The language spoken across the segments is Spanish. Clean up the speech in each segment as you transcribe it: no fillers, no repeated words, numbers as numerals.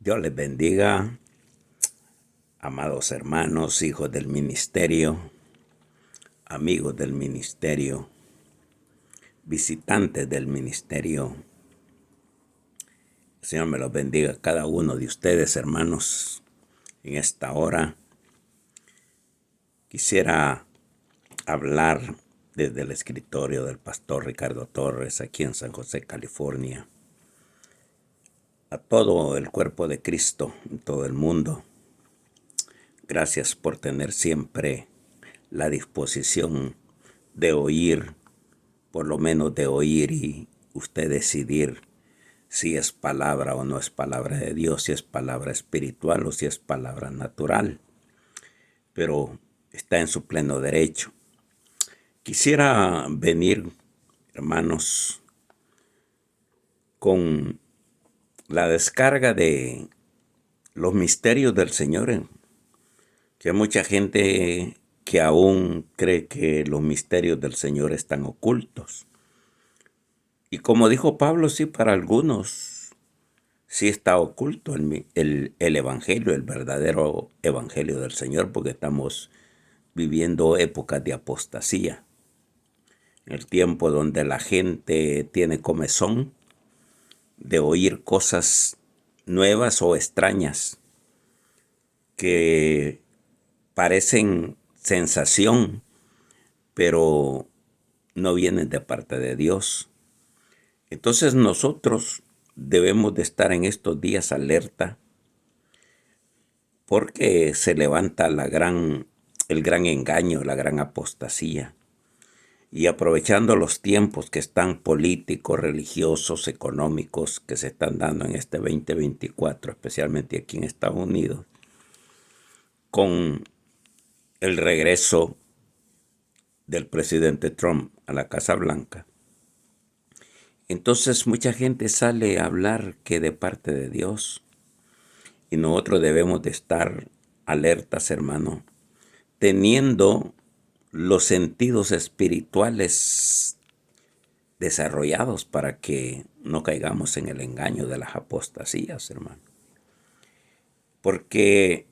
Dios les bendiga, amados hermanos, hijos del ministerio, amigos del ministerio, visitantes del ministerio. El Señor me los bendiga a cada uno de ustedes, hermanos. En esta hora quisiera hablar desde el escritorio del pastor Ricardo Torres, aquí en San José, California, a todo el cuerpo de Cristo en todo el mundo. Gracias por tener siempre la disposición de oír, por lo menos de oír, y usted decidir si es palabra o no es palabra de Dios, si es palabra espiritual o si es palabra natural. Pero está en su pleno derecho. Quisiera venir, hermanos, con la descarga de los misterios del Señor, que hay mucha gente que aún cree que los misterios del Señor están ocultos. Y como dijo Pablo, sí, para algunos sí está oculto el evangelio, el verdadero evangelio del Señor, porque estamos viviendo épocas de apostasía. El tiempo donde la gente tiene comezón de oír cosas nuevas o extrañas que parecen sensación, pero no vienen de parte de Dios. Entonces nosotros debemos de estar en estos días alerta, porque se levanta el gran engaño, la gran apostasía. Y aprovechando los tiempos que están políticos, religiosos, económicos, que se están dando en este 2024, especialmente aquí en Estados Unidos, con el regreso del presidente Trump a la Casa Blanca. Entonces mucha gente sale a hablar que de parte de Dios. Y nosotros debemos de estar alertas, hermano, teniendo los sentidos espirituales desarrollados para que no caigamos en el engaño de las apostasías, hermano. Porque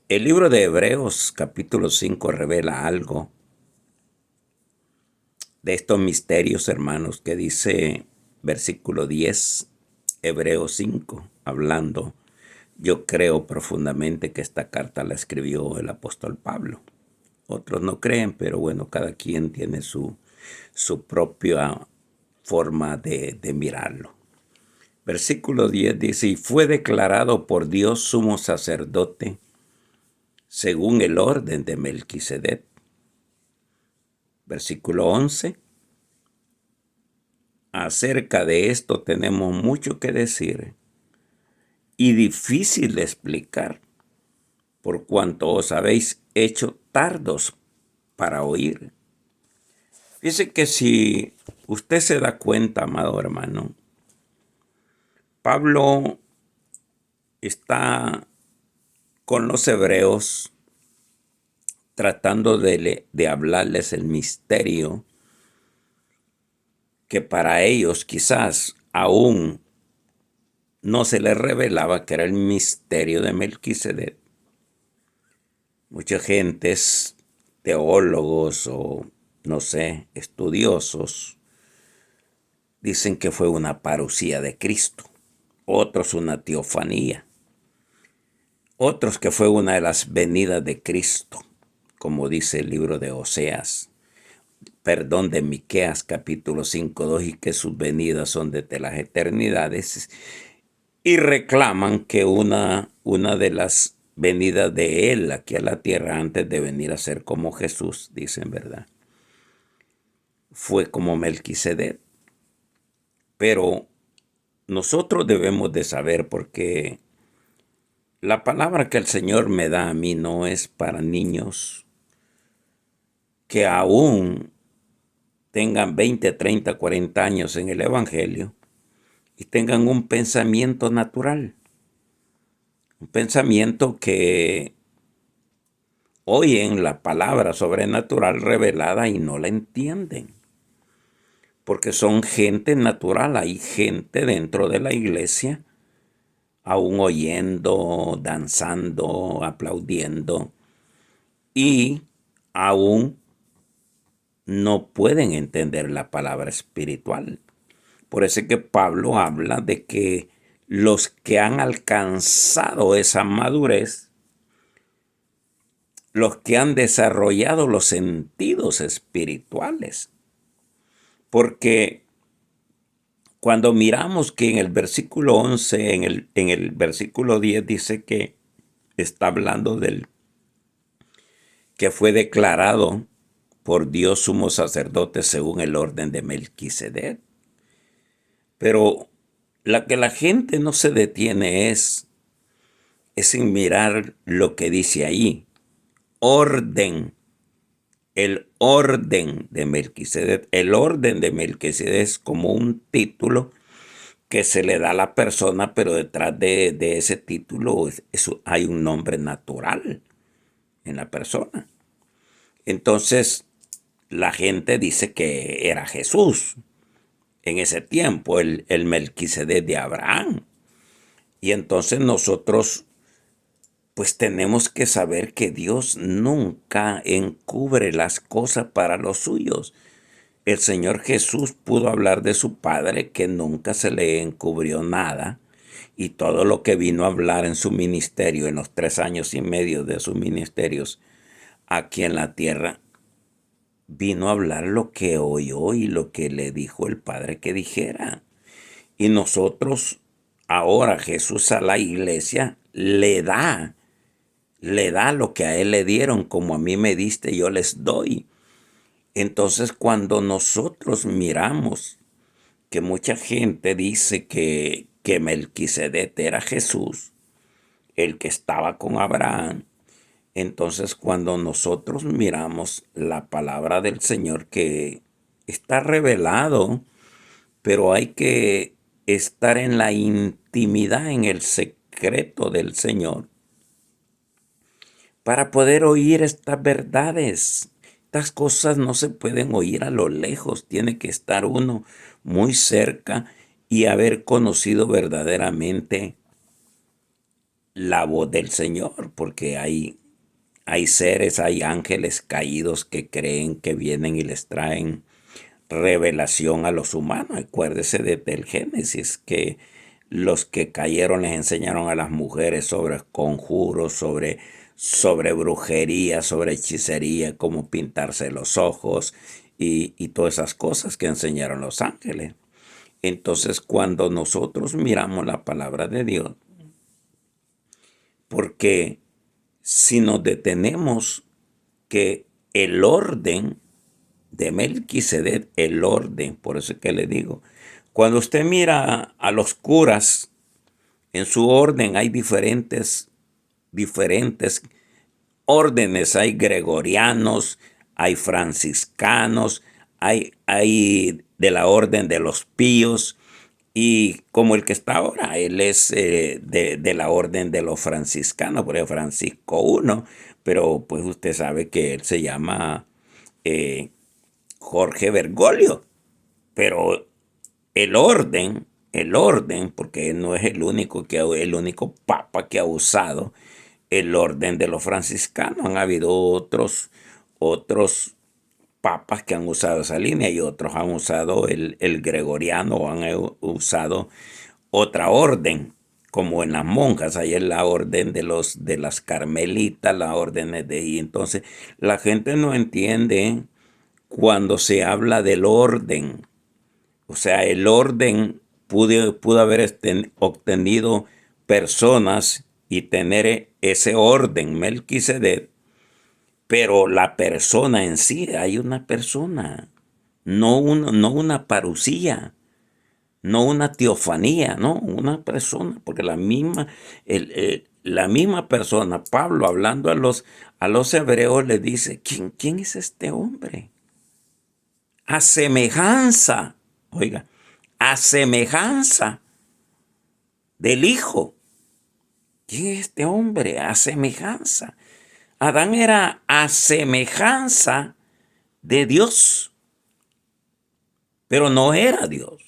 el libro de Hebreos, capítulo 5, revela algo de estos misterios, hermanos, que dice versículo 10, Hebreos 5, hablando. Yo creo profundamente que esta carta la escribió el apóstol Pablo. Otros no creen, pero bueno, cada quien tiene su propia forma de mirarlo. Versículo 10 dice, y fue declarado por Dios sumo sacerdote según el orden de Melquisedec. Versículo 11, acerca de esto tenemos mucho que decir y difícil de explicar, por cuanto os habéis hecho tardos para oír. Fíjese que si usted se da cuenta, amado hermano, Pablo está con los hebreos tratando de hablarles el misterio que para ellos quizás aún no se les revelaba, que era el misterio de Melquisedec. Mucha gentes, teólogos o no sé, estudiosos, dicen que fue una parucía de Cristo, otros una teofanía, otros que fue una de las venidas de Cristo, como dice el libro de de Miqueas capítulo 5:2, y que sus venidas son desde las eternidades, y reclaman que una de las venidas de él aquí a la tierra antes de venir a ser como Jesús, dicen, ¿verdad?, fue como Melquisedec. Pero nosotros debemos de saber, porque la palabra que el Señor me da a mí no es para niños que aún tengan 20, 30, 40 años en el Evangelio y tengan un pensamiento natural. Un pensamiento que oyen la palabra sobrenatural revelada y no la entienden. Porque son gente natural. Hay gente dentro de la iglesia aún oyendo, danzando, aplaudiendo, y aún no pueden entender la palabra espiritual. Por eso es que Pablo habla de que los que han alcanzado esa madurez, los que han desarrollado los sentidos espirituales, porque cuando miramos que en el versículo 11, en el versículo 10 dice que está hablando del que fue declarado por Dios sumo sacerdote según el orden de Melquisedec. Pero la que la gente no se detiene es en mirar lo que dice ahí. Orden. El orden de Melquisedec. El orden de Melquisedec es como un título que se le da a la persona, pero detrás de ese título hay un nombre natural en la persona. Entonces, la gente dice que era Jesús en ese tiempo, el Melquisedec de Abraham. Y entonces nosotros pues tenemos que saber que Dios nunca encubre las cosas para los suyos. El Señor Jesús pudo hablar de su Padre, que nunca se le encubrió nada, y todo lo que vino a hablar en su ministerio, en los 3 años y medio de sus ministerios aquí en la tierra, vino a hablar lo que oyó y lo que le dijo el Padre que dijera. Y nosotros, ahora Jesús a la iglesia le da lo que a él le dieron, como a mí me diste, yo les doy. Entonces, cuando nosotros miramos que mucha gente dice que Melquisedec era Jesús, el que estaba con Abraham, entonces cuando nosotros miramos la palabra del Señor que está revelado, pero hay que estar en la intimidad, en el secreto del Señor, para poder oír estas verdades. Estas cosas no se pueden oír a lo lejos, tiene que estar uno muy cerca y haber conocido verdaderamente la voz del Señor, porque hay seres, hay ángeles caídos que creen que vienen y les traen revelación a los humanos. Acuérdese desde el Génesis que los que cayeron les enseñaron a las mujeres sobre conjuros, sobre brujería, sobre hechicería, cómo pintarse los ojos y todas esas cosas que enseñaron los ángeles. Entonces, cuando nosotros miramos la palabra de Dios, porque si nos detenemos que el orden de Melquisedec, el orden, por eso es que le digo, cuando usted mira a los curas, en su orden hay diferentes órdenes, hay gregorianos, hay franciscanos, hay de la orden de los píos, y como el que está ahora, él es de la orden de los franciscanos, por ejemplo, Francisco I, pero pues usted sabe que él se llama Jorge Bergoglio, pero el orden, porque él no es el único papa que ha usado el orden de los franciscanos. Han habido otros papas que han usado esa línea y otros han usado el gregoriano o han usado otra orden, como en las monjas, ahí es la orden de las carmelitas, la orden y entonces la gente no entiende cuando se habla del orden. O sea, el orden pudo haber obtenido personas y tener ese orden, Melquisedec, pero la persona en sí, hay una persona, no una parucía, no una teofanía, no, una persona, porque la misma persona, Pablo, hablando a los hebreos, le dice, ¿quién es este hombre? A semejanza, oiga, a semejanza del Hijo. ¿Quién es este hombre? A semejanza. Adán era a semejanza de Dios, pero no era Dios.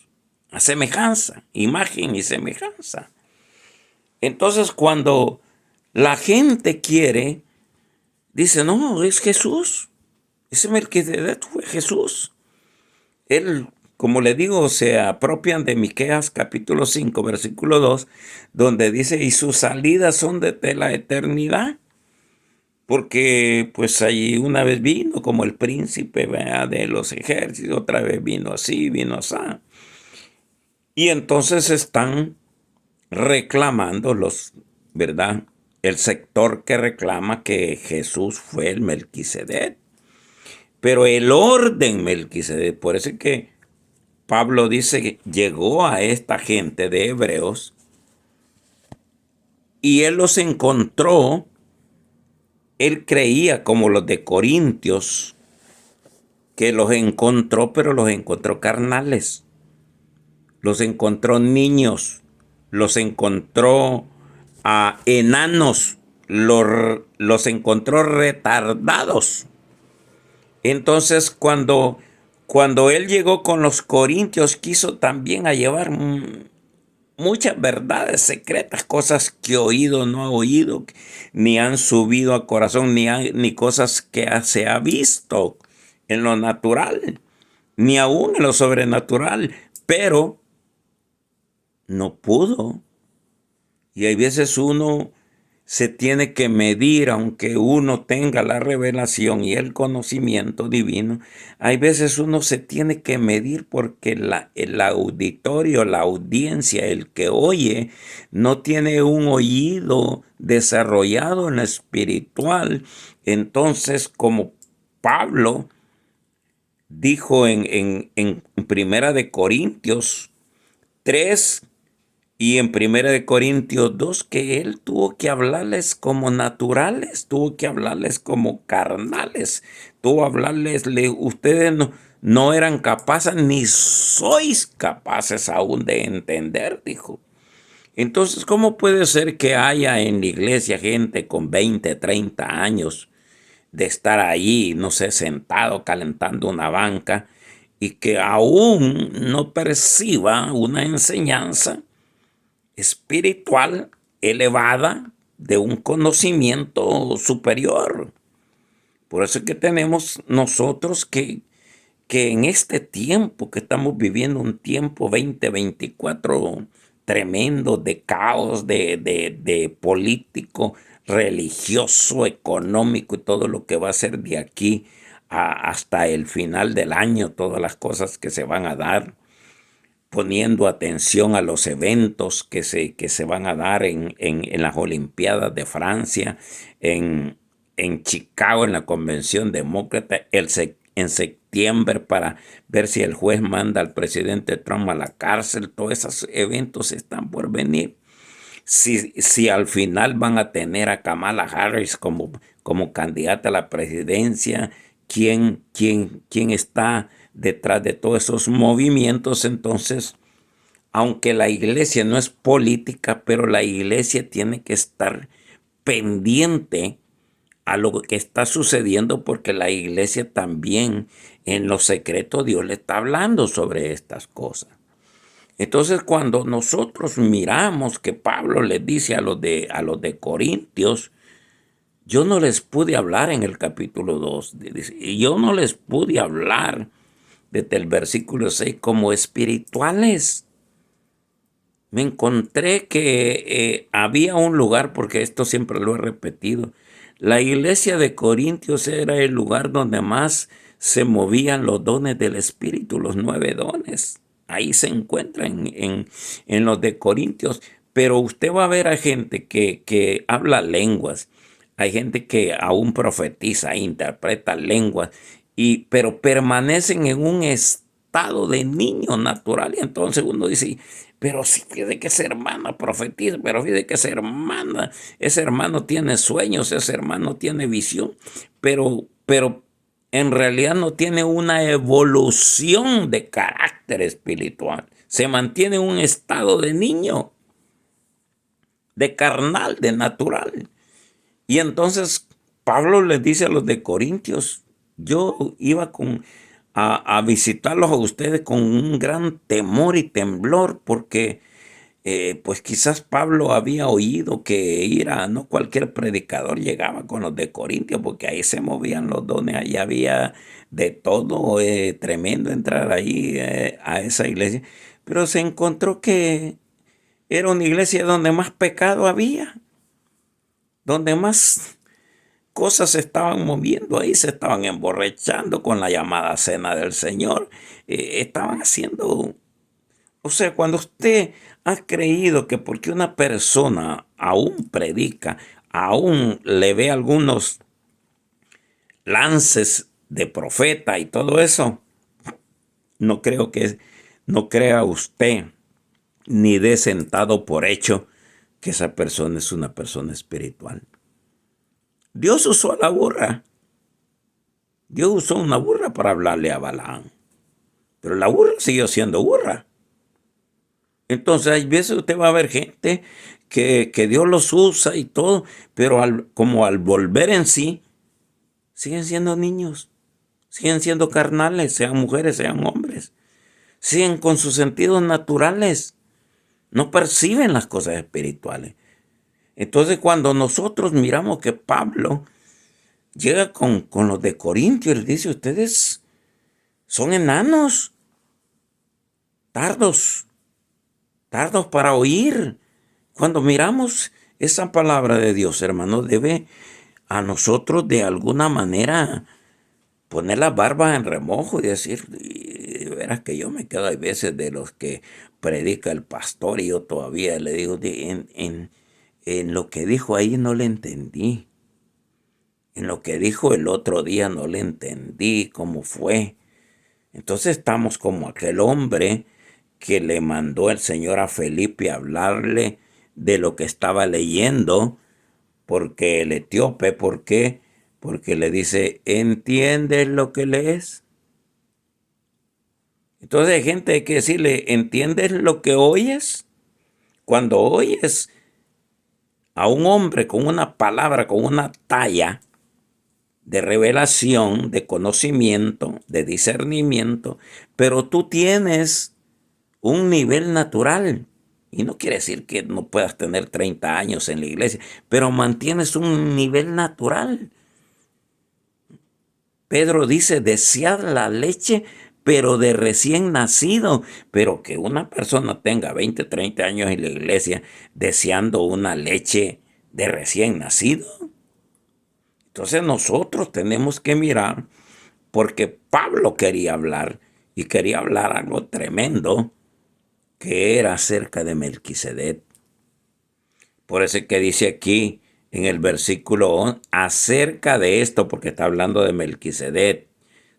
A semejanza, imagen y semejanza. Entonces, cuando la gente quiere, dice, no, es Jesús. Ese Melquisedec fue Jesús. Él, como le digo, se apropian de Miqueas capítulo 5, versículo 2, donde dice, y sus salidas son desde la eternidad, porque pues allí una vez vino como el príncipe, ¿verdad?, de los ejércitos, otra vez vino así, vino así. Y entonces están reclamando ¿verdad? El sector que reclama que Jesús fue el Melquisedec. Pero el orden Melquisedec, por eso es que Pablo dice que llegó a esta gente de hebreos y él los encontró, él creía como los de Corintios, que los encontró, pero los encontró carnales, los encontró niños, los encontró enanos, los encontró retardados. Entonces, cuando él llegó con los corintios, quiso también a llevar muchas verdades secretas, cosas que oído no ha oído, ni han subido a corazón, ni cosas que se ha visto en lo natural, ni aún en lo sobrenatural, pero no pudo. Y hay veces uno se tiene que medir, aunque uno tenga la revelación y el conocimiento divino, hay veces uno se tiene que medir porque el auditorio, la audiencia, el que oye, no tiene un oído desarrollado en lo espiritual. Entonces, como Pablo dijo en Primera de Corintios 3, y en Primera de Corintios 2, que él tuvo que hablarles como naturales, tuvo que hablarles como carnales, tuvo que hablarles, ustedes no eran capaces, ni sois capaces aún de entender, dijo. Entonces, ¿cómo puede ser que haya en la iglesia gente con 20, 30 años de estar ahí, no sé, sentado calentando una banca y que aún no perciba una enseñanza espiritual elevada de un conocimiento superior? Por eso es que tenemos nosotros que en este tiempo que estamos viviendo, un tiempo 2024 tremendo de caos, de político, religioso, económico y todo lo que va a ser de aquí hasta el final del año, todas las cosas que se van a dar, poniendo atención a los eventos que se van a dar en las Olimpiadas de Francia, en Chicago, en la Convención Demócrata, en septiembre, para ver si el juez manda al presidente Trump a la cárcel. Todos esos eventos están por venir. Si al final van a tener a Kamala Harris como candidata a la presidencia, ¿quién está detrás de todos esos movimientos? Entonces, aunque la iglesia no es política, pero la iglesia tiene que estar pendiente a lo que está sucediendo, porque la iglesia también en lo secreto Dios le está hablando sobre estas cosas. Entonces, cuando nosotros miramos que Pablo les dice a los de Corintios, yo no les pude hablar en el capítulo 2, y yo no les pude hablar desde el versículo 6 como espirituales. Me encontré que había un lugar, porque esto siempre lo he repetido, la iglesia de Corintios era el lugar donde más se movían los dones del Espíritu, los 9 dones. Ahí se encuentran en los de Corintios. Pero usted va a ver a gente que habla lenguas, hay gente que aún profetiza, interpreta lenguas, pero permanecen en un estado de niño natural. Y entonces uno dice, pero si fíjate que esa hermana profetiza, pero fíjate que ese hermano tiene sueños, ese hermano tiene visión, pero en realidad no tiene una evolución de carácter espiritual. Se mantiene en un estado de niño, de carnal, de natural. Y entonces Pablo les dice a los de Corintios, yo iba a visitarlos a ustedes con un gran temor y temblor, porque pues quizás Pablo había oído que no cualquier predicador llegaba con los de Corintios, porque ahí se movían los dones, ahí había de todo, tremendo entrar ahí a esa iglesia. Pero se encontró que era una iglesia donde más pecado había, donde más cosas se estaban moviendo ahí, se estaban emborrachando con la llamada cena del Señor, estaban haciendo. O sea, cuando usted ha creído que porque una persona aún predica, aún le ve algunos lances de profeta y todo eso, no creo que, no crea usted ni dé sentado por hecho que esa persona es una persona espiritual. Dios usó a la burra. Dios usó una burra para hablarle a Balaam. Pero la burra siguió siendo burra. Entonces, hay veces usted va a ver gente que Dios los usa y todo, pero como al volver en sí, siguen siendo niños, siguen siendo carnales, sean mujeres, sean hombres, siguen con sus sentidos naturales, no perciben las cosas espirituales. Entonces, cuando nosotros miramos que Pablo llega con los de Corintio, él dice, ustedes son enanos, tardos para oír. Cuando miramos esa palabra de Dios, hermano, debe a nosotros de alguna manera poner la barba en remojo y decir, verás que yo me quedo a veces de los que predica el pastor y yo todavía le digo, en lo que dijo ahí no le entendí. En lo que dijo el otro día no le entendí cómo fue. Entonces estamos como aquel hombre que le mandó el Señor a Felipe a hablarle de lo que estaba leyendo, porque el etíope, ¿por qué? Porque le dice, ¿entiendes lo que lees? Entonces hay gente hay que decirle, ¿entiendes lo que oyes? Cuando oyes a un hombre con una palabra, con una talla de revelación, de conocimiento, de discernimiento, pero tú tienes un nivel natural. Y no quiere decir que no puedas tener 30 años en la iglesia, pero mantienes un nivel natural. Pedro dice, desead la leche, pero de recién nacido. Pero que una persona tenga 20, 30 años en la iglesia deseando una leche de recién nacido. Entonces nosotros tenemos que mirar, porque Pablo quería hablar, y quería hablar algo tremendo, que era acerca de Melquisedec. Por eso es que dice aquí en el versículo 11, acerca de esto, porque está hablando de Melquisedec,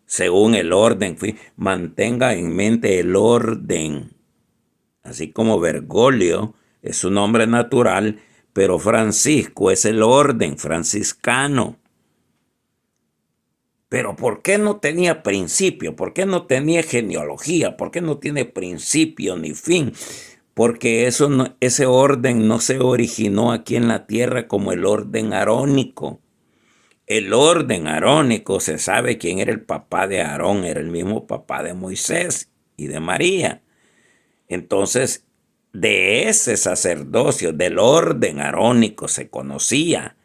según el orden, mantenga en mente el orden. Así como Bergoglio es su nombre natural, pero Francisco es el orden franciscano. Pero ¿por qué no tenía principio? ¿Por qué no tenía genealogía? ¿Por qué no tiene principio ni fin? Porque ese orden no se originó aquí en la tierra como el orden arónico. El orden arónico, se sabe quién era el papá de Aarón, era el mismo papá de Moisés y de María. Entonces, de ese sacerdocio, del orden arónico se conocía,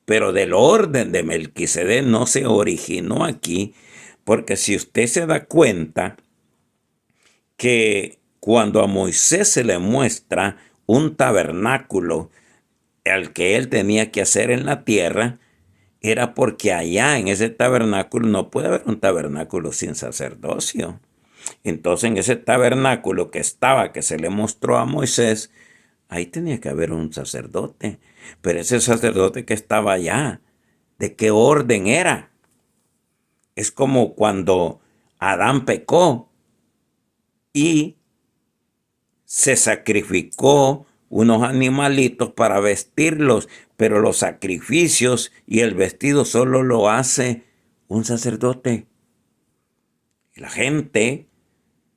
pero del orden de Melquisedec no se originó aquí, porque si usted se da cuenta que cuando a Moisés se le muestra un tabernáculo al que él tenía que hacer en la tierra, era porque allá en ese tabernáculo no puede haber un tabernáculo sin sacerdocio. Entonces en ese tabernáculo que se le mostró a Moisés, ahí tenía que haber un sacerdote. Pero ese sacerdote que estaba allá, ¿de qué orden era? Es como cuando Adán pecó y se sacrificó unos animalitos para vestirlos, pero los sacrificios y el vestido solo lo hace un sacerdote. Y la gente,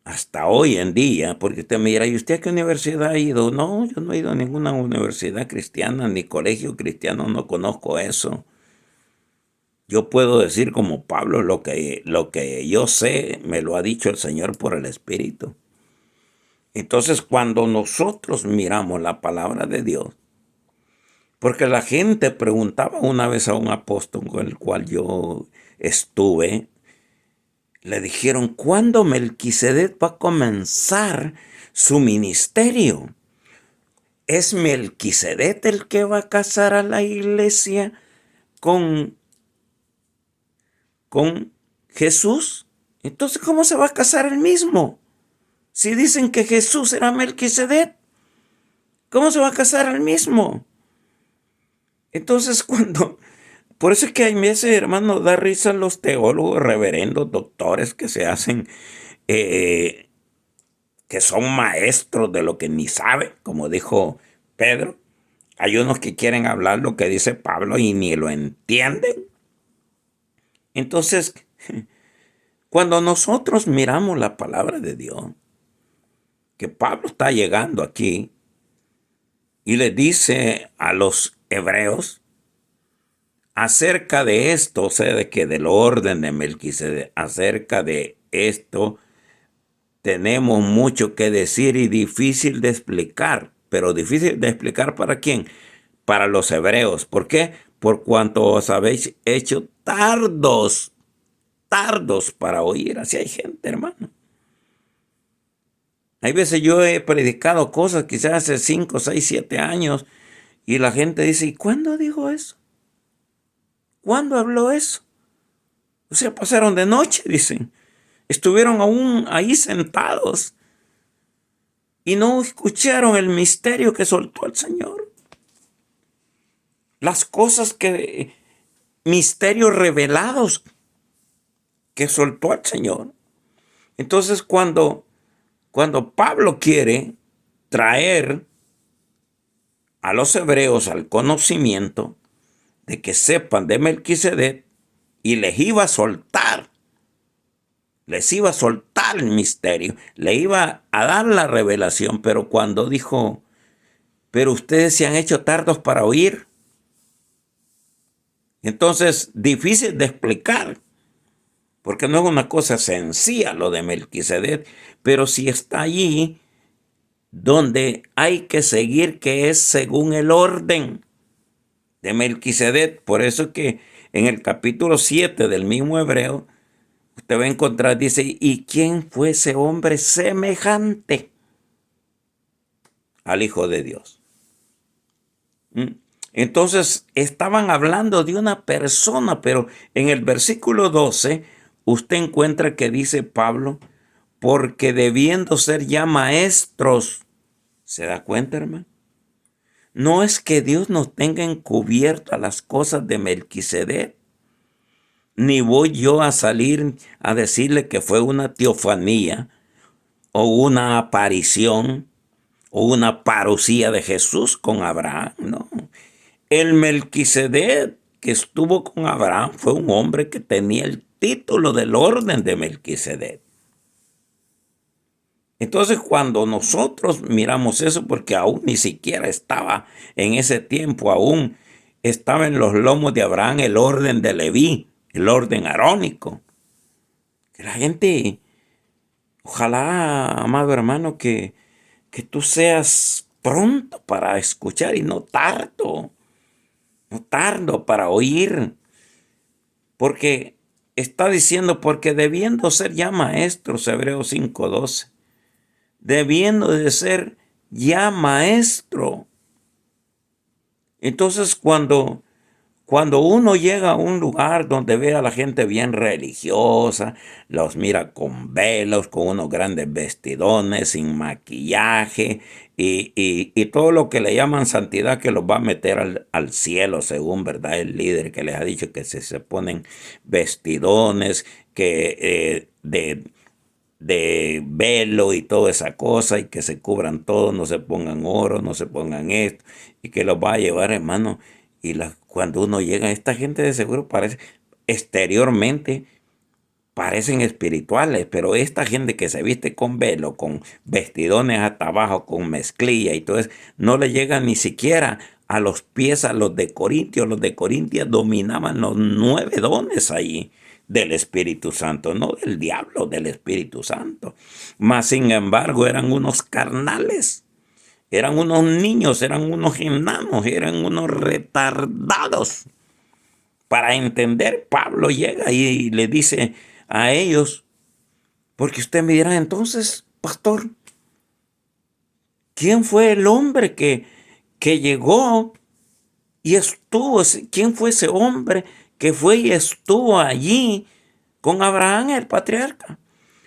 hasta hoy en día, porque usted me dirá, ¿y usted a qué universidad ha ido? No, yo no he ido a ninguna universidad cristiana ni colegio cristiano, no conozco eso. Yo puedo decir como Pablo, lo que yo sé me lo ha dicho el Señor por el Espíritu. Entonces, cuando nosotros miramos la palabra de Dios, porque la gente preguntaba una vez a un apóstol con el cual yo estuve, le dijeron, ¿cuándo Melquisedec va a comenzar su ministerio? ¿Es Melquisedec el que va a casar a la iglesia con, con Jesús? Entonces, ¿cómo se va a casar él mismo? Si dicen que Jesús era Melquisedec, ¿cómo se va a casar él mismo? Entonces, por eso es que hay veces, hermano, da risa los teólogos, reverendos, doctores que se hacen, que son maestros de lo que ni saben, como dijo Pedro. Hay unos que quieren hablar lo que dice Pablo y ni lo entienden. Entonces, cuando nosotros miramos la palabra de Dios, que Pablo está llegando aquí y le dice a los hebreos acerca de esto, o sea, de que del orden de Melquisedec, acerca de esto, tenemos mucho que decir y difícil de explicar. Pero difícil de explicar ¿para quién? Para los hebreos. ¿Por qué? Por cuanto os habéis hecho tardos para oír. Así hay gente, hermano. Hay veces yo he predicado cosas quizás hace 5, 6, 7 años y la gente dice, ¿y cuándo dijo eso? ¿Cuándo habló eso? O sea, pasaron de noche, dicen. Estuvieron aún ahí sentados y no escucharon el misterio que soltó el Señor. Las cosas misterios revelados que soltó el Señor. Entonces, cuando Pablo quiere traer a los hebreos al conocimiento de que sepan de Melquisedec y les iba a soltar el misterio, le iba a dar la revelación, pero cuando dijo, pero ustedes se han hecho tardos para oír, entonces difícil de explicar, porque no es una cosa sencilla lo de Melquisedec, pero si está allí donde hay que seguir, que es según el orden de Melquisedec. Por eso es que en el capítulo 7 del mismo Hebreo, usted va a encontrar, dice, ¿y quién fue ese hombre semejante al Hijo de Dios? Entonces, estaban hablando de una persona, pero en el versículo 12, usted encuentra que dice Pablo, porque debiendo ser ya maestros, ¿se da cuenta, hermano? No es que Dios nos tenga encubiertas las cosas de Melquisedec, ni voy yo a salir a decirle que fue una teofanía o una aparición o una parucía de Jesús con Abraham, no. El Melquisedec que estuvo con Abraham fue un hombre que tenía el título del orden de Melquisedec. Entonces, cuando nosotros miramos eso, porque aún ni siquiera estaba en ese tiempo, aún estaba en los lomos de Abraham el orden de Leví, el orden arónico. Que la gente, ojalá, amado hermano, que tú seas pronto para escuchar y no tardo para oír. Porque está diciendo, porque debiendo ser ya maestros, Hebreos 5:12. Debiendo de ser ya maestro. Entonces, cuando uno llega a un lugar donde ve a la gente bien religiosa, los mira con velos, con unos grandes vestidones, sin maquillaje y todo lo que le llaman santidad, que los va a meter al cielo, según verdad el líder que les ha dicho que se ponen vestidones que de velo y toda esa cosa y que se cubran todo, no se pongan oro, no se pongan esto y que los va a llevar, hermano. Y cuando uno llega, esta gente de seguro parece, exteriormente parecen espirituales, pero esta gente que se viste con velo, con vestidones hasta abajo, con mezclilla y todo eso, no le llega ni siquiera a los pies a los de Corintios. Los de Corintios dominaban los 9 dones ahí. del Espíritu Santo, no del diablo, del Espíritu Santo. Mas, sin embargo, eran unos carnales, eran unos niños, eran unos enanos, eran unos retardados. Para entender, Pablo llega y le dice a ellos, porque usted me dirá, entonces, pastor, ¿quién fue el hombre que llegó y estuvo? ¿Quién fue ese hombre que fue y estuvo allí con Abraham, el patriarca?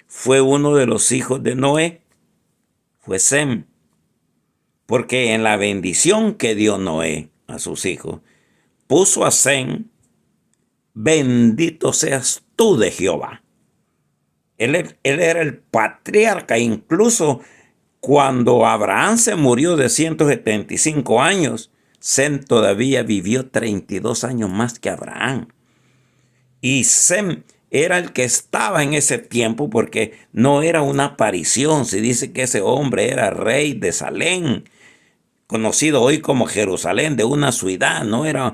Fue uno de los hijos de Noé, fue Sem. Porque en la bendición que dio Noé a sus hijos, puso a Sem, bendito seas tú de Jehová. Él era el patriarca, incluso cuando Abraham se murió de 175 años, Sem todavía vivió 32 años más que Abraham. Y Sem era el que estaba en ese tiempo porque no era una aparición. Se dice que ese hombre era rey de Salem, conocido hoy como Jerusalén, de una ciudad. No era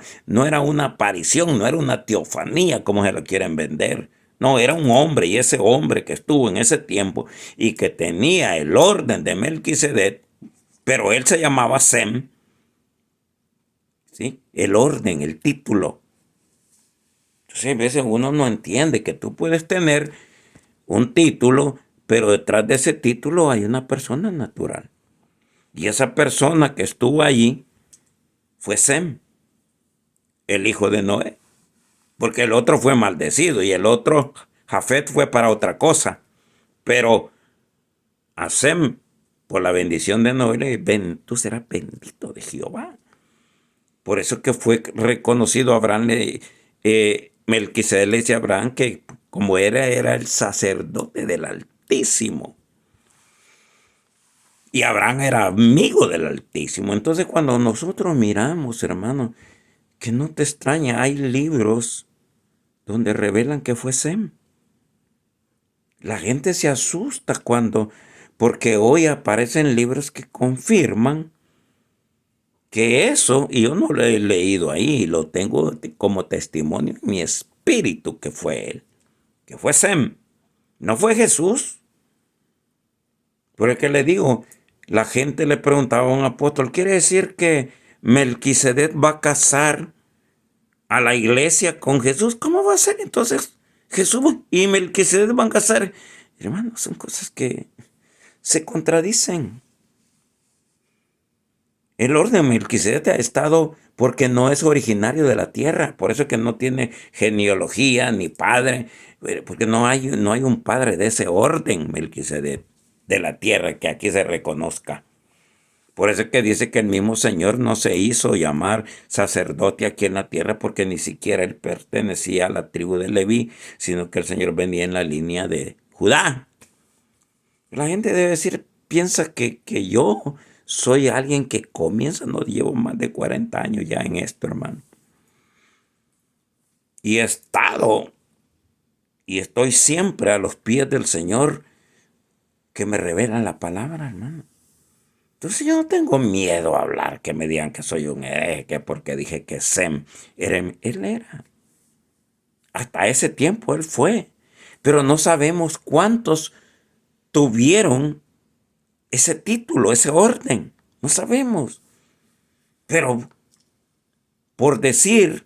una aparición, no era una teofanía como se lo quieren vender. No, era un hombre, y ese hombre que estuvo en ese tiempo y que tenía el orden de Melquisedec, pero él se llamaba Sem, ¿sí? El orden, el título. Entonces, a veces uno no entiende que tú puedes tener un título, pero detrás de ese título hay una persona natural. Y esa persona que estuvo allí fue Sem, el hijo de Noé. Porque el otro fue maldecido y el otro, Jafet, fue para otra cosa. Pero a Sem, por la bendición de Noé, tú serás bendito de Jehová. Por eso que fue reconocido Abraham, Melquisedec le dice a Abraham que como era el sacerdote del Altísimo. Y Abraham era amigo del Altísimo. Entonces cuando nosotros miramos, hermano, que no te extraña, hay libros donde revelan que fue Sem. La gente se asusta porque hoy aparecen libros que confirman que eso, y yo no lo he leído ahí, lo tengo como testimonio en mi espíritu que fue él, que fue Sem, no fue Jesús. Porque le digo, la gente le preguntaba a un apóstol, ¿quiere decir que Melquisedec va a casar a la iglesia con Jesús? ¿Cómo va a ser entonces Jesús y Melquisedec van a casar? Hermanos, son cosas que se contradicen. El orden de Melquisedec ha estado porque no es originario de la tierra, por eso es que no tiene genealogía ni padre, porque no hay un padre de ese orden, Melquisedec, de la tierra, que aquí se reconozca. Por eso es que dice que el mismo Señor no se hizo llamar sacerdote aquí en la tierra porque ni siquiera él pertenecía a la tribu de Leví, sino que el Señor venía en la línea de Judá. La gente debe decir, piensa que yo soy alguien que comienza, no llevo más de 40 años ya en esto, hermano. Y he estado y estoy siempre a los pies del Señor que me revela la palabra, hermano. Entonces yo no tengo miedo a hablar, que me digan que soy un hereje, que porque dije que Sem él era. Hasta ese tiempo él fue. Pero no sabemos cuántos tuvieron ese título, ese orden. No sabemos. Pero por decir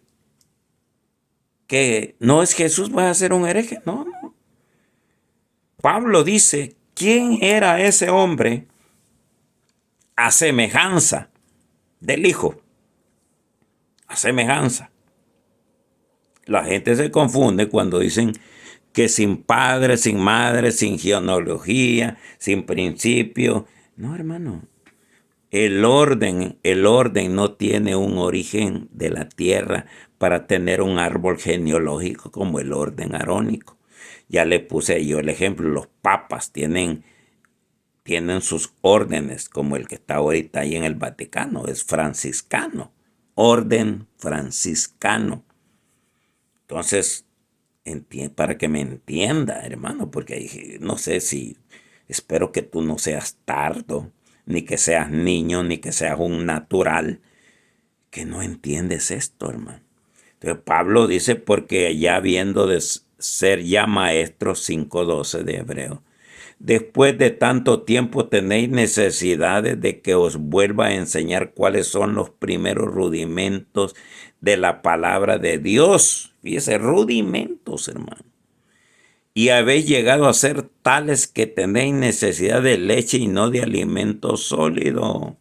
que no es Jesús, va a ser un hereje. No, no. Pablo dice, ¿quién era ese hombre a semejanza del Hijo? A semejanza. La gente se confunde cuando dicen que sin padre, sin madre, sin genealogía, sin principio. No, hermano. El orden no tiene un origen de la tierra para tener un árbol genealógico como el orden arónico. Ya le puse yo el ejemplo, los papas tienen sus órdenes, como el que está ahorita ahí en el Vaticano, es franciscano, orden franciscano. Entonces, para que me entienda, hermano, porque no sé si, espero que tú no seas tardo, ni que seas niño, ni que seas un natural, que no entiendes esto, hermano. Entonces Pablo dice, porque ya habiendo ser ya maestros, 5:12 de Hebreo. Después de tanto tiempo tenéis necesidades de que os vuelva a enseñar cuáles son los primeros rudimentos de la palabra de Dios. Fíjese, rudimentos, hermano. Y habéis llegado a ser tales que tenéis necesidad de leche y no de alimento sólido.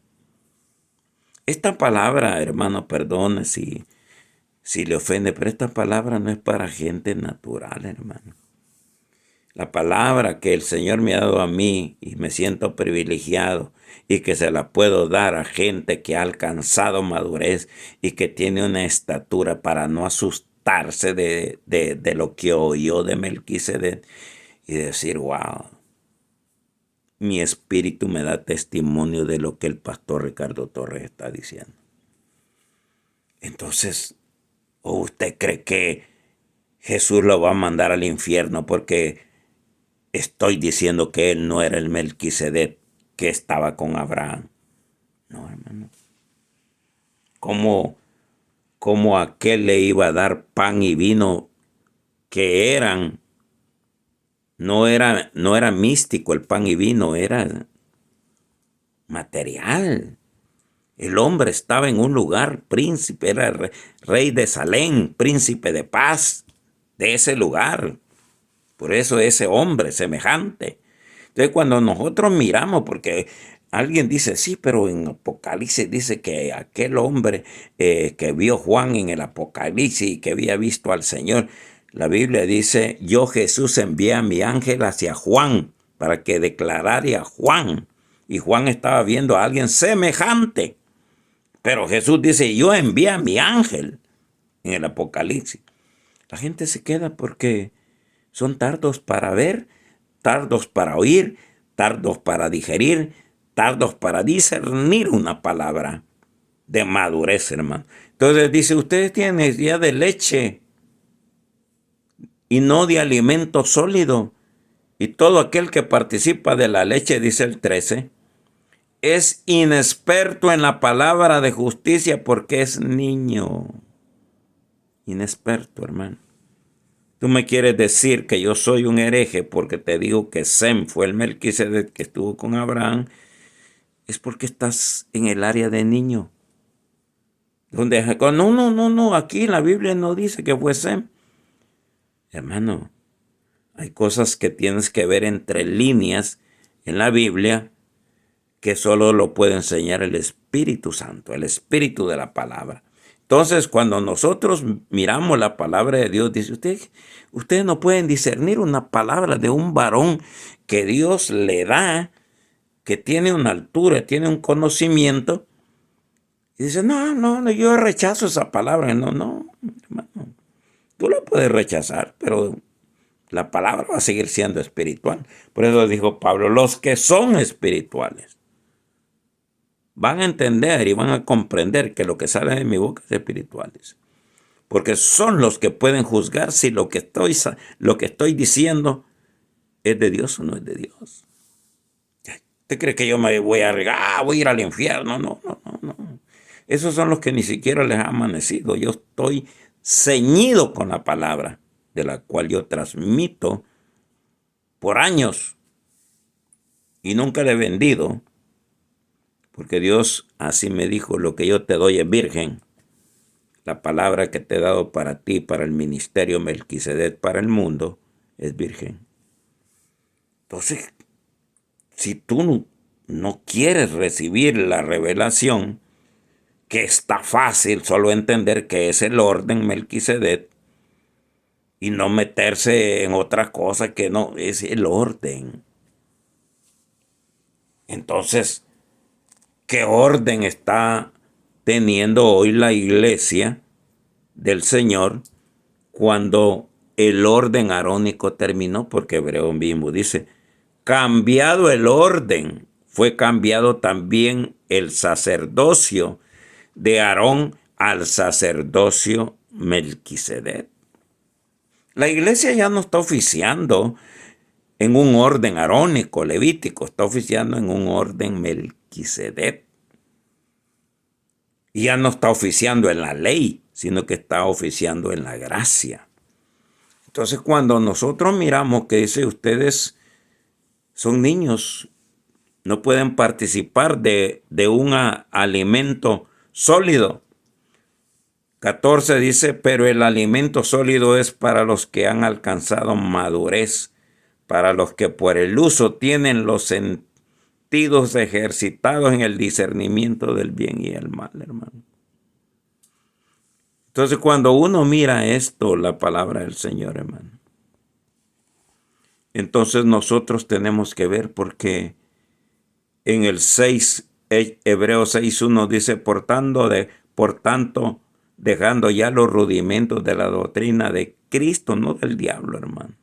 Esta palabra, hermano, perdone si le ofende, pero esta palabra no es para gente natural, hermano. La palabra que el Señor me ha dado a mí y me siento privilegiado y que se la puedo dar a gente que ha alcanzado madurez y que tiene una estatura para no asustarse de lo que oyó de Melquisedec y decir, wow, mi espíritu me da testimonio de lo que el pastor Ricardo Torres está diciendo. Entonces, ¿o usted cree que Jesús lo va a mandar al infierno porque estoy diciendo que él no era el Melquisedec que estaba con Abraham? No, hermano. ¿Cómo aquel le iba a dar pan y vino que eran? No era místico el pan y vino, era material. El hombre estaba en un lugar, príncipe, era rey de Salem, príncipe de paz de ese lugar. Por eso ese hombre semejante. Entonces cuando nosotros miramos, porque alguien dice, sí, pero en Apocalipsis dice que aquel hombre que vio Juan en el Apocalipsis y que había visto al Señor, la Biblia dice, yo Jesús envié a mi ángel hacia Juan para que declarara a Juan. Y Juan estaba viendo a alguien semejante. Pero Jesús dice, yo envié a mi ángel en el Apocalipsis. La gente se queda porque son tardos para ver, tardos para oír, tardos para digerir, tardos para discernir una palabra de madurez, hermano. Entonces dice, ustedes tienen necesidad de leche y no de alimento sólido. Y todo aquel que participa de la leche, dice el 13, es inexperto en la palabra de justicia porque es niño. Inexperto, hermano. Tú me quieres decir que yo soy un hereje porque te digo que Sem fue el Melquisedec que estuvo con Abraham. Es porque estás en el área de niño. Donde no, aquí en la Biblia no dice que fue Sem. Hermano, hay cosas que tienes que ver entre líneas en la Biblia que solo lo puede enseñar el Espíritu Santo, el Espíritu de la palabra. Entonces, cuando nosotros miramos la palabra de Dios, dice, ustedes no pueden discernir una palabra de un varón que Dios le da, que tiene una altura, tiene un conocimiento. Y dice, no, yo rechazo esa palabra. No, hermano, tú la puedes rechazar, pero la palabra va a seguir siendo espiritual. Por eso dijo Pablo, los que son espirituales van a entender y van a comprender que lo que sale de mi boca es espiritual. Porque son los que pueden juzgar si lo que estoy diciendo es de Dios o no es de Dios. ¿Usted cree que yo me voy a regar? Voy a ir al infierno. No. Esos son los que ni siquiera les ha amanecido. Yo estoy ceñido con la palabra de la cual yo transmito por años y nunca le he vendido. Porque Dios así me dijo, lo que yo te doy es virgen. La palabra que te he dado para ti, para el ministerio Melquisedec, para el mundo, es virgen. Entonces, si tú no quieres recibir la revelación, que está fácil solo entender que es el orden Melquisedec y no meterse en otra cosa que no, es el orden. Entonces, ¿qué orden está teniendo hoy la iglesia del Señor cuando el orden arónico terminó? Porque Hebreo mismo dice, cambiado el orden, fue cambiado también el sacerdocio de Aarón al sacerdocio Melquisedec. La iglesia ya no está oficiando en un orden arónico, levítico, está oficiando en un orden Melquisedec. Y ya no está oficiando en la ley, sino que está oficiando en la gracia. Entonces, cuando nosotros miramos que dice ustedes son niños, no pueden participar de un alimento sólido. 14 dice, pero el alimento sólido es para los que han alcanzado madurez, para los que por el uso tienen los sentidos ejercitados en el discernimiento del bien y el mal, hermano. Entonces, cuando uno mira esto, la palabra del Señor, hermano, entonces nosotros tenemos que ver, porque en el 6, Hebreos 6:1 dice, por tanto, dejando ya los rudimentos de la doctrina de Cristo, no del diablo, hermano.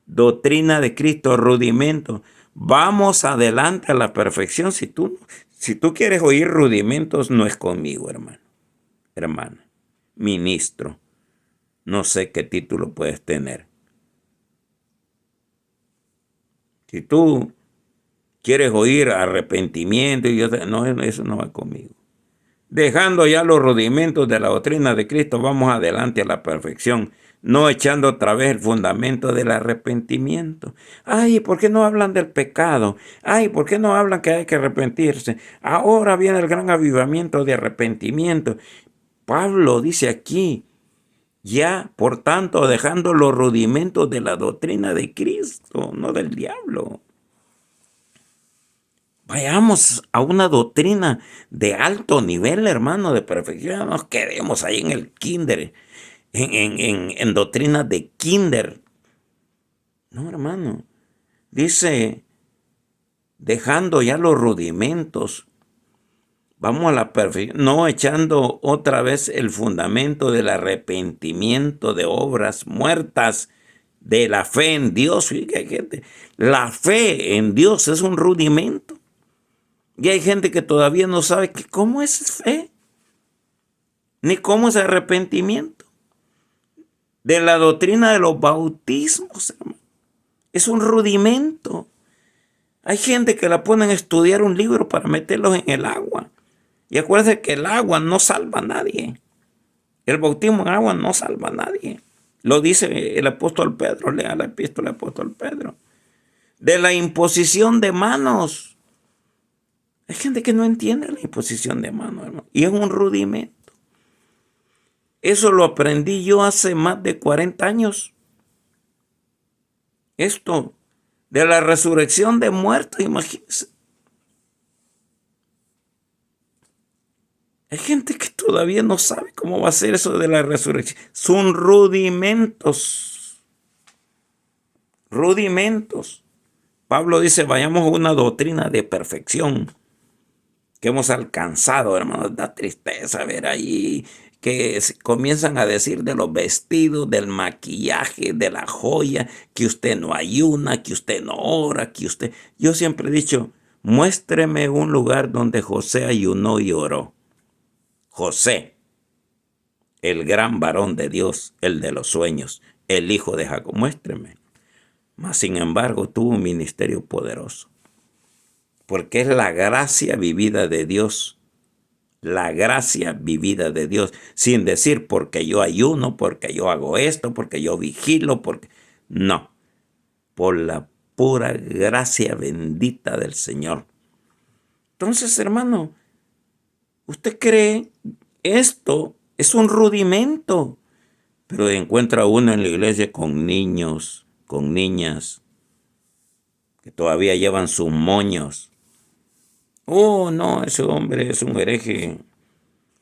Doctrina de Cristo, rudimentos. Vamos adelante a la perfección. Si tú quieres oír rudimentos, no es conmigo, hermano. Hermana, ministro, no sé qué título puedes tener. Si tú quieres oír arrepentimiento, no, eso no va conmigo. Dejando ya los rudimentos de la doctrina de Cristo, vamos adelante a la perfección, no echando otra vez el fundamento del arrepentimiento. Ay, ¿por qué no hablan del pecado? Ay, ¿por qué no hablan que hay que arrepentirse? Ahora viene el gran avivamiento de arrepentimiento. Pablo dice aquí, ya, por tanto, dejando los rudimentos de la doctrina de Cristo, no del diablo. Vayamos a una doctrina de alto nivel, hermano, de perfección. No nos quedemos ahí en el kinder, en doctrinas de kinder. No, hermano. Dice, dejando ya los rudimentos, vamos a la perfección, no echando otra vez el fundamento del arrepentimiento de obras muertas, de la fe en Dios. La fe en Dios es un rudimento. Y hay gente que todavía no sabe cómo es fe, ni cómo es arrepentimiento. De la doctrina de los bautismos, hermano. Es un rudimento. Hay gente que la ponen a estudiar un libro para meterlos en el agua. Y acuérdense que el agua no salva a nadie. El bautismo en agua no salva a nadie. Lo dice el apóstol Pedro. Lea la epístola del apóstol Pedro. De la imposición de manos. Hay gente que no entiende la imposición de manos, hermano. Y es un rudimento. Eso lo aprendí yo hace más de 40 años. Esto de la resurrección de muertos, imagínense. Hay gente que todavía no sabe cómo va a ser eso de la resurrección. Son rudimentos. Rudimentos. Pablo dice, vayamos a una doctrina de perfección que hemos alcanzado, hermanos. Da tristeza ver ahí que comienzan a decir de los vestidos, del maquillaje, de la joya, que usted no ayuna, que usted no ora, que usted... Yo siempre he dicho, muéstreme un lugar donde José ayunó y oró. José, el gran varón de Dios, el de los sueños, el hijo de Jacob, muéstreme. Mas, sin embargo, tuvo un ministerio poderoso. Porque es la gracia vivida de Dios. La gracia vivida de Dios. Sin decir porque yo ayuno, porque yo hago esto, porque yo vigilo, porque... No. Por la pura gracia bendita del Señor. Entonces, hermano, usted cree esto es un rudimento. Pero encuentra uno en la iglesia con niños, con niñas, que todavía llevan sus moños. Oh, no, ese hombre es un hereje.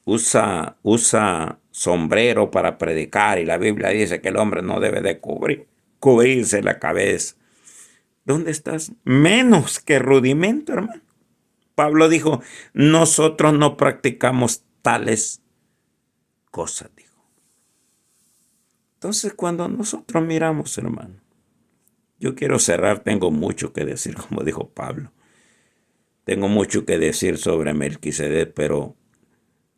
Usa sombrero para predicar y la Biblia dice que el hombre no debe de cubrirse la cabeza. ¿Dónde estás? Menos que rudimento, hermano. Pablo dijo, nosotros no practicamos tales cosas, dijo. Entonces, cuando nosotros miramos, hermano, yo quiero cerrar, tengo mucho que decir, como dijo Pablo. Tengo mucho que decir sobre Melquisedec, pero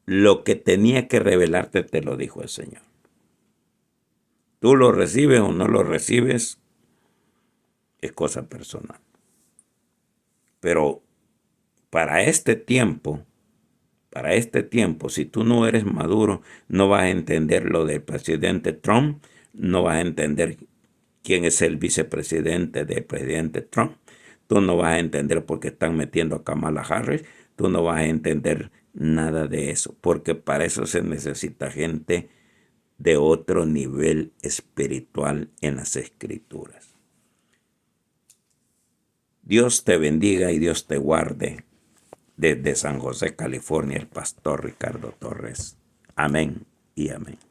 lo que tenía que revelarte te lo dijo el Señor. Tú lo recibes o no lo recibes, es cosa personal. Pero para este tiempo, si tú no eres maduro, no vas a entender lo del presidente Trump, no vas a entender quién es el vicepresidente del presidente Trump. Tú no vas a entender por qué están metiendo a Kamala Harris. Tú no vas a entender nada de eso, porque para eso se necesita gente de otro nivel espiritual en las Escrituras. Dios te bendiga y Dios te guarde. Desde San José, California, el pastor Ricardo Torres. Amén y amén.